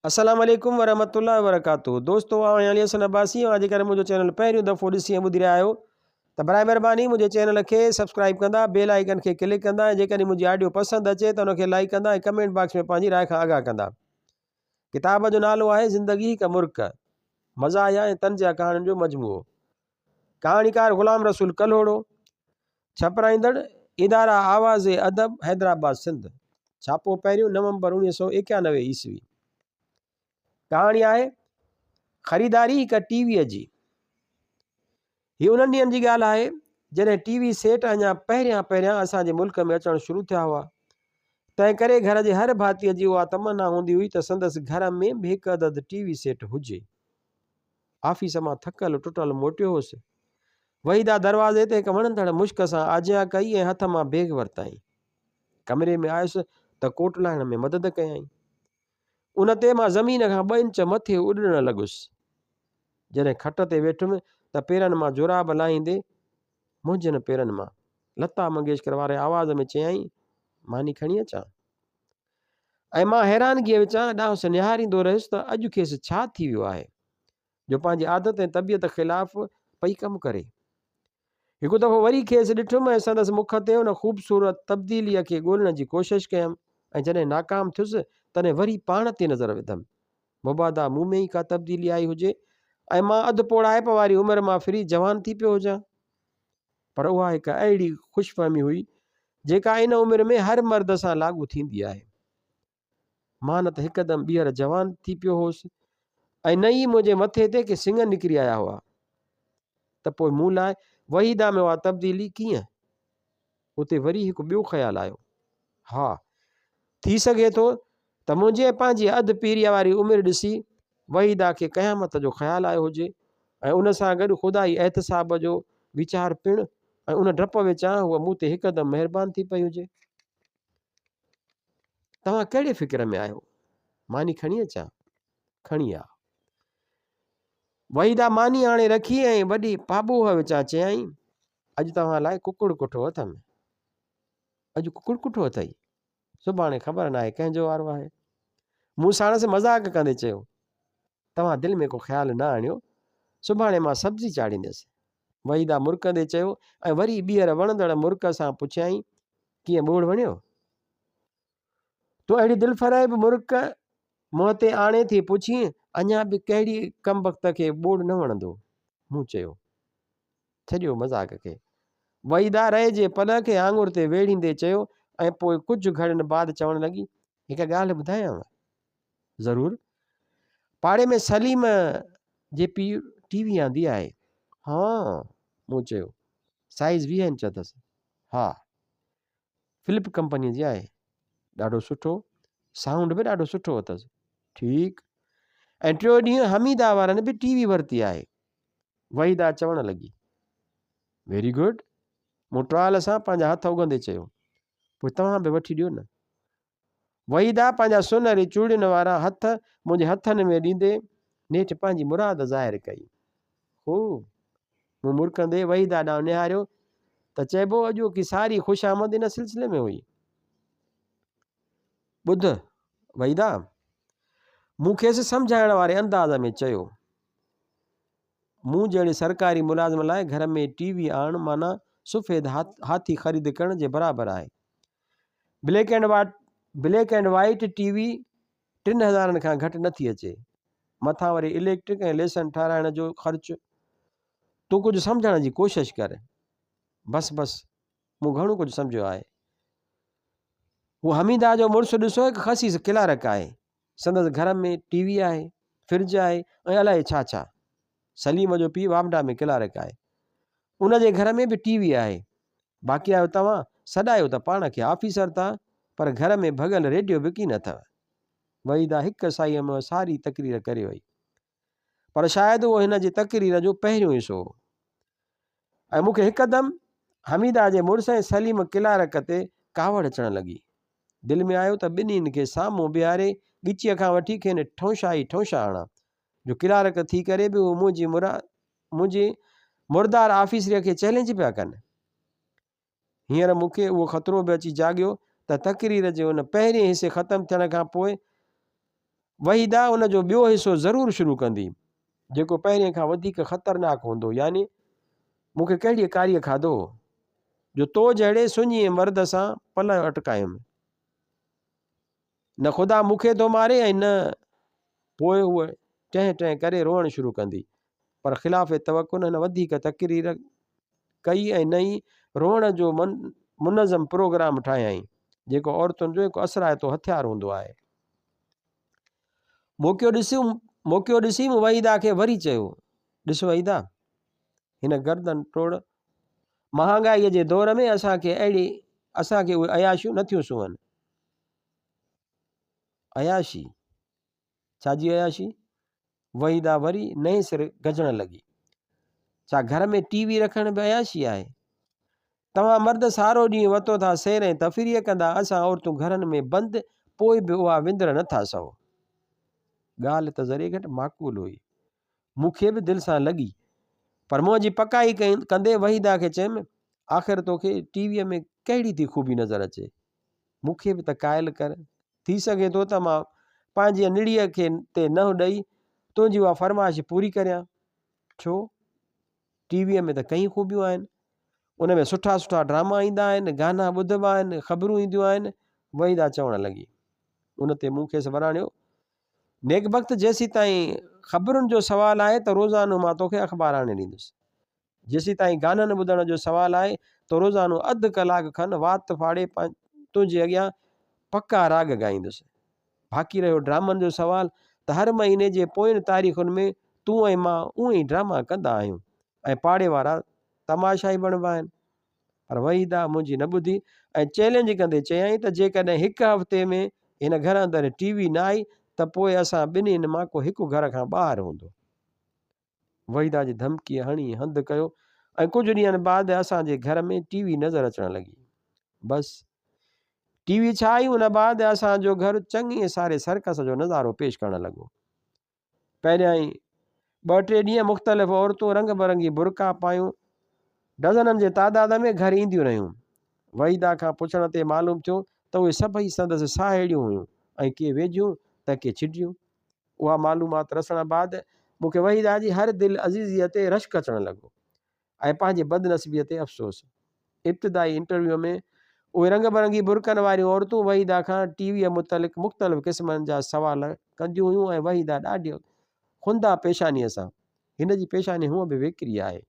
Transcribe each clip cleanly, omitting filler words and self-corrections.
अस्सलाम वालेकुम वरहमतुल्लाहि वबरकातुहू। दोस्तों आउं अली हसन अब्बासी जेकर मुझो चैनल पहिरियों दफ़ो ॾिसी ऐं ॿुधी रहिया आहियो त बराए महिरबानी मुझे चैनल के सब्सक्राइब कंदा, बेल आइकन के क्लिक कंदा, जेकॾहिं मुंहिंजी ऑडियो पसंद अचे तो उनखे लाइक कंदा ऐं कमेंट बॉक्स में पंहिंजी राय खां आगाह कंदा। किताब जो नालो आहे ज़िंदगी का मुर्क, मज़ाहिया ऐं तंज़िया कहाणियुनि जो मजमूओ। कहाणीकार ग़ुलाम रसूल कल्होड़ो, छपराईंदड़ इदारा आवाज़ अदब हैदराबाद सिंध, छापो पहिरियों नवंबर 1991 ईस्वी। कहानी आहे ख़रीदारी हिक टीवीअ जी। हीअ उन्हनि ॾींहंनि जी ॻाल्हि आहे जॾहिं टीवी सेट अञा पहिरियां असांजे मुल्क में अचणु शुरू थिया हुआ। तंहिं करे घर जे हर भातीअ जी उहा तमन्ना हूंदी हुई त संदसि घर में बि हिकु अदद टीवी सेट हुजे। ऑफिस मां थकल टुटल मोटियो हुउसि, वहीदा दरवाज़े ते हिकु वणंदड़ मुश्क सां आजिया कई ऐं हथ मां बैग वरिताई। कमरे में आयुसि त कोट लाहिण में मदद कयई। उन ते मां ज़मीन खां 2 इंच मथे उॾणु लॻुसि। जॾहिं खट ते वेठुमि त पेरनि मां जोराब लाहींदे मुंहिंजनि पेरनि मां लता मंगेशकर वारे आवाज़ में चयई, मानी खणी अचां? ऐं मां हैरानगीअ विचां ॾांहुंसि निहारींदो रहियुसि त अॼु खेसि छा थी वियो आहे जो पंहिंजी आदत ऐं तबियत ख़िलाफ़ पई कमु करे। हिकु दफ़ो वरी खेसि ॾिठुमि ऐं संदसि मुख ते उन ख़ूबसूरत तब्दीलीअ खे ॻोल्हण जी कोशिशि कयमि ऐं जॾहिं नाकाम थियुसि तॾहिं वरी पाण ते नज़र विधमि। मुबादा मूं में ई का तब्दीली आई हुजे ऐं मां अधु पोड़ाइप वारी उमिरि मां फिरी जवान थी पियो हुजां। पर उहा हिकु अहिड़ी ख़ुशफ़हमी हुई जेका इन उमिरि में हर मर्द सां लागू थींदी आहे। मां न त हिकदमि ॿीहर जवान थी पियो हुउसि ऐं न ई मुंहिंजे मथे ते के सिंग निकिरी आया हुआ। त पोइ मूं लाइ वहीदा में उहा तब्दीली कीअं? उते वरी हिकु ॿियो ख़्यालु आयो। हा, थी सघे थो त मुंहिंजे पंहिंजी अधु पीरीअ वारी उमिरि ॾिसी वहीदा खे क़यामत जो ख़्यालु आयो हुजे ऐं उन सां गॾु ख़ुदाई एहतिसाब जो वीचार पिणु, ऐं उन डप विचां उहा मूं ते हिकदमि महिरबानी थी पई हुजे। तव्हां कहिड़े फ़िक्र में आहियो? मानी खणी अचां? खणी आ। वहीदा मानी आणे रखी ऐं वॾी पाबूह विचां चयई, अॼु तव्हां लाइ कुकुड़ कुठो अथमि। अॼु कुकुड़ कुठो अथई? सुभाणे ख़बर न आहे कंहिंजो वारो आहे। मूं साणसि मज़ाक कंदे चयो, तव्हां दिलि में को ख़्यालु न आणियो, सुभाणे मां सब्ज़ी चाढ़ींदुसि। वहीदा मुर्कंदे चयो ऐं वरी ॿीहर वणंदड़ मुर्क सां पुछियई, कीअं ॿोड़ वणियो? तो अहिड़ी दिलफ़रेब मुर्क मुंहं ते आणे थी पुछी, अञा बि कहिड़ी कम वक़्त खे ॿोड़ न वणंदो? मूं चयो, छॾियो मज़ाक खे। वहीदा रहे जे पल खे आङुर ते वेड़ींदे चयो ऐं पोइ कुझु घड़ियुनि बाद चवणु लॻी, हिकु ॻाल्हि ॿुधायांव? ज़रूरु। पाड़े में सलीम जे पीउ टीवी आंदी आहे। हा, मूं चयो, साइज़ 20 इंच अथसि। हा, फिलिप कंपनीअ जी आहे। ॾाढो सुठो, साउंड बि ॾाढो सुठो अथसि। ठीकु। ऐं 3 ॾींहं हमीदा वारनि बि टीवी वरिती आहे। वहीदा चवणु लॻी, वेरी गुड। मूं ट्राल सां पंहिंजा हथ उगंदे चयो, पोइ तव्हां बि वठी ॾियो न। वहीदा पंहिंजा सुनहरी चूड़ियुनि वारा हथ मुंहिंजे हथनि में ॾींदे नेठि पंहिंजी मुराद ज़ाहिर कई। हो, मूं मुर्कंदे वहीदा ॾांहुं निहारियो त चइबो अॼो की सारी ख़ुशामद इन सिलसिले में हुई। ॿुध वहीदा, मूं खेसि सम्झाइण वारे अंदाज़ में चयो, मूं जहिड़े सरकारी मुलाज़िम लाइ घर में टीवी आणणु माना सफ़ेद हाथी ख़रीद करण जे बराबरि आहे। ब्लैक एंड वाइट टीवी 3000 खां घटि नथी अचे। मथां वरी इलेक्ट्रिक ऐं लेसन ठाराइण जो ख़र्च। तूं कुझु सम्झण जी कोशिशि कर। बसि मूं घणो कुझु सम्झियो आहे। हू हमीदा जो मुड़ुसु ॾिसो हिकु ख़सीस किलारक आहे। संदसि घर में टीवी आहे, फ्रिज आहे ऐं अलाए छा छा। सलीम जो पीउ वामडा में किलारक आहे, उनजे घर में बि टीवी आहे। बाक़ी आहियो तव्हां, सॾायो त पाण खे ऑफिसर था, पर घर में भॻल रेडियो बि कीन अथव। वहीदा हिकु साईअ में सारी तकरीर करे वई, पर शायदि उहो हिन जी तकरीर जो पहिरियों हिसो हो। ऐं मूंखे हिकदमि हमीदा जे मुड़ुस ऐं सलीम किलारक ते कावड़ अचणु लॻी। दिलि में आयो त ॿिन्हिनि खे साम्हूं बीहारे ॻिचीअ खां वठी खेनि ठौंशा ई ठौंशा हणां, जो किलारक थी करे बि उहो मुंहिंजी मुर्दार ऑफिसरीअ खे चैलेंज पिया कनि। हींअर मूंखे उहो ख़तरो बि अची जाॻियो त तकरीर जे उन पहिरें हिसे ख़तमु थियण खां पोइ वहीदा उन जो ॿियो हिसो ज़रूरु शुरू कंदी, जेको पहिरें खां वधीक ख़तरनाक हूंदो। यानी मूंखे कहिड़ी कारीअ खाधो जो तो जहिड़े सुञी मर्द सां पल अटकायुमि, न ख़ुदा मूंखे थो मारे ऐं न। पोइ उहे टह टह करे रोअणु शुरू कंदी, पर ख़िलाफ़ तवकुन हिन वधीक तक़रीर कई ऐं नई रोअण जो मुनज़म प्रोग्राम ठाहियईं, जेको औरतुनि जो हिकु असराइतो हथियार हूंदो आहे। मौक़ियो ॾिसी मूं वहीदा खे वरी चयो, ॾिस वहीदा, हिन गर्दन टोड़ महांगाईअ जे दौर में असांखे उहे अयाशियूं नथियूं सुहनि। अयाशी? छाजी अयाशी? वहीदा वरी नए सिर गजण लॻी। छा घर में टीवी रखण बि अयाशी आहे? तव्हां मर्द सारो ॾींहुं वतो था सैर ऐं तफ़रीह कंदा, असां औरतूं घरनि में बंदि, पोइ बि उहा विंदर नथा सहो। ॻाल्हि त ज़रे घटि माक़ूल हुई, मूंखे बि दिलि सां लॻी, पर मुंहिंजी पकाई कंदे वहीदा खे चयुमि, आख़िर तोखे टीवीअ में कहिड़ी थी ख़ूबी नज़र अचे? मूंखे बि त क़ाइल कर, थी सघे थो त मां पंहिंजी निड़ीअ खे ते न ॾेई तुंहिंजी उहा फरमाइश पूरी करियां। छो? टीवीअ में त कई ख़ूबियूं आहिनि, उन में सुठा सुठा ड्रामा ईंदा आहिनि, गाना ॿुधबा आहिनि, ख़बरूं ईंदियूं आहिनि। वहीदा चवणु लॻी। उन ते मूं खेसि वराणियो, नेक वक़्त जेसीं ताईं ख़बरुनि जो सुवालु आहे त रोज़ानो मां तोखे अख़बार आणे ॾींदुसि, जेसीं ताईं गाननि ॿुधण जो सुवालु आहे त रोज़ानो अधु कलाक खनि वात फाड़े तुंहिंजे अॻियां पका राग ॻाईंदुसि। बाक़ी रहियो ड्रामनि जो सुवालु त हर महीने जे पोयनि तारीख़ुनि में तूं ऐं मां उहे ई ड्रामा कंदा आहियूं ऐं पाड़े वारा तमाशा ई बणिबा आहिनि। पर वहीदा मुंहिंजी न ॿुधी ऐं चैलेंज कंदे चयईं त जेकॾहिं हिकु हफ़्ते में हिन घर अंदरि टीवी न आई त पोइ असां ॿिन्हिनि मां को हिकु घर खां ॿाहिरि हूंदो। वहीदा जी धमकीअ हणी हंधि कयो ऐं कुझु ॾींहंनि बाद असांजे घर में टीवी नज़र अचणु लॻी। बसि टीवी छा आई, उन बाद असांजो घर चङे सारे सर्कस जो नज़ारो पेश करणु लॻो। पहिरियां ई 2-3 ॾींहं मुख़्तलिफ़ औरतूं रंग बिरंगी बुरका पायूं डज़ननि जे तादाद में घर ईंदियूं रहियूं। वहीदा खां पुछण ते मालूम थियो त उहे सभई संदसि साहेड़ियूं हुयूं ऐं के वेझियूं त के छिडियूं। उहा मालूमात रसण बाद मूंखे वहीदा जी हर दिलि अज़ीज़ीअ ते रश्क अचणु लॻो ऐं पंहिंजे बदनसीबीअ ते अफ़सोस। इब्तिदाई इंटरव्यू में उहे रंग बिरंगी बुरकनि वारियूं औरतूं वहीदा खां टीवीअ मुतलिक़ मुख़्तलिफ़ क़िस्मनि जा सवाल कंदियूं हुयूं ऐं वहीदा ॾाढी खुंदा पेशानीअ सां, हिन जी पेशानी हूअं बि वेकिरी आहे,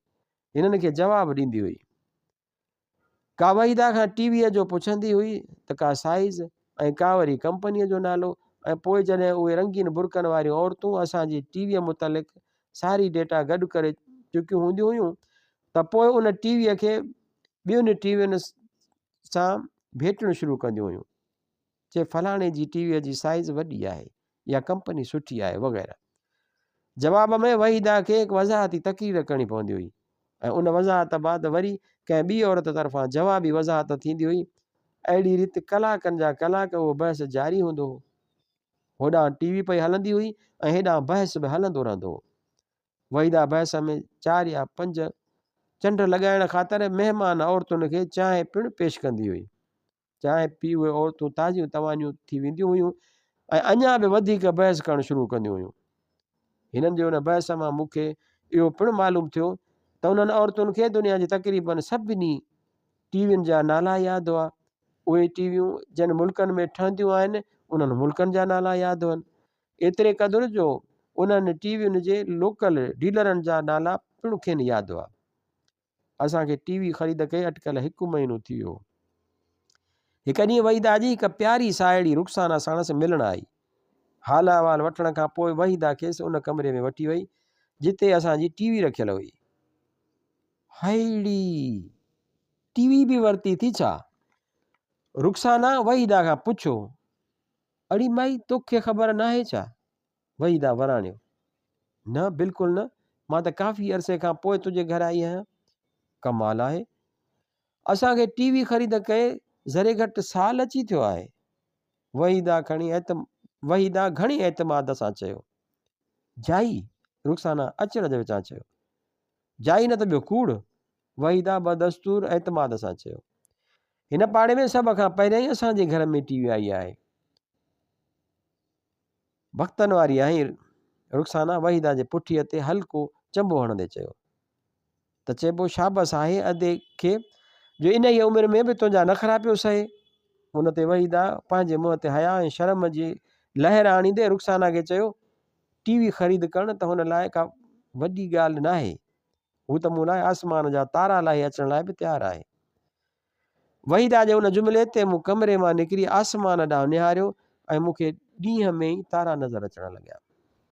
हिननि खे जवाबु ॾींदी हुई। का वहीदा खां टीवीअ जो पुछंदी हुई त का साइज़ ऐं का वरी कंपनीअ जो नालो, ऐं पोइ जॾहिं उहे रंगीन बुरकनि वारियूं औरतूं असांजी टीवीअ मुतलिक़ सारी डेटा गॾु करे चुकियूं हूंदियूं हुयूं त पोइ उन टीवीअ खे ॿियुनि टीवियुनि सां भेटणु शुरू कंदियूं हुयूं, चए फलाणे जी टीवीअ जी साइज़ वॾी आहे या कंपनी सुठी आहे वग़ैरह। जवाब में वहीदा खे हिकु वज़ाहती तक़रीर करणी पवंदी हुई ऐं उन वज़ाहत बाद वरी कंहिं ॿी औरत तरफ़ां जवाबी वज़ाहत थींदी हुई। अहिड़ी रीति कलाकनि जा कलाक उहो बहस जारी हूंदो हो। होॾां टीवी पई हलंदी हुई ऐं हेॾां बहस बि हलंदो रहंदो हो। वहीदा बहस में 4 या 5 चंड लॻाइण ख़ातिर महिमान औरतुनि खे चांहि पिणु पेश कंदी हुई। चांहि पी उहे औरतूं ताज़ियूं तवानियूं थी वेंदियूं हुयूं ऐं अञा बि वधीक बहस करणु शुरू कंदियूं हुयूं। हिननि जे उन बहस मां मूंखे इहो पिणु मालूम थियो त उन्हनि औरतुनि खे दुनिया जी तक़रीबन सभिनी टीवियुनि जा नाला यादि हुआ। उहे टीवियूं जिन मुल्कनि में ठहंदियूं आहिनि उन्हनि मुल्कनि जा नाला यादि हुअनि। एतिरे क़दुरु जो उन्हनि टीवियुनि जे लोकल डीलरनि जा नाला पिणु खेनि यादि हुआ। असांखे टीवी ख़रीद कए अटकल 1 महीनो थी वियो। हिकु ॾींहुं वहीदा जी हिकु प्यारी साहेड़ी रुखसाना साणसि मिलण आई। हाल अहिवाल वठण खां पोइ वहीदा खेसि उन कमरे में वठी वई जिते असांजी टीवी रखियल हुई। हाइड़ी, टीवी बि वरिती थी छा? रुखसाना वहीदा खां पुछो। अड़ी माई, तोखे ख़बर न आहे छा? वहीदा वराणियो। न, बिल्कुलु न, मां त काफ़ी अरसे खां पोइ तुंहिंजे घर आई आहियां। कमाल आहे, असांखे टीवी ख़रीद कए ज़रे घटि साल अची थियो आहे। वहीदा घणी एतमाद सां चयो। जाई? रुखसाना अचण जे विचां चयो। जाई न त ॿियो कूड़? वहीदा बदस्तूर एतमाद सां चयो। हिन पाड़े में सभ खां पहिरियों ई असांजे घर में टीवी आई आहे। भक्तनि वारी आई रुखसाना वहीदा जे पुठीअ ते हल्को चंबो हणंदे चयो त चइबो शाबस आहे अदे खे जो इन ई उमिरि में बि तुंहिंजा नखरा पियो सहे। उन ते वहीदा पंहिंजे मुंहं ते हया ऐं शर्म जी लहर आणींदे रुखसाना खे चयो टीवी ख़रीद करणु त हुन लाइ का वॾी ॻाल्हि न आहे, हू त मूं लाइ आसमान जा तारा लाहे अचण लाइ बि तयारु आहे। वहीदा जे उन जुमिले ते मूं कमरे मां निकिरी आसमान ॾांहुं निहारियो ऐं मूंखे ॾींहं में ई तारा नज़र अचण लॻिया।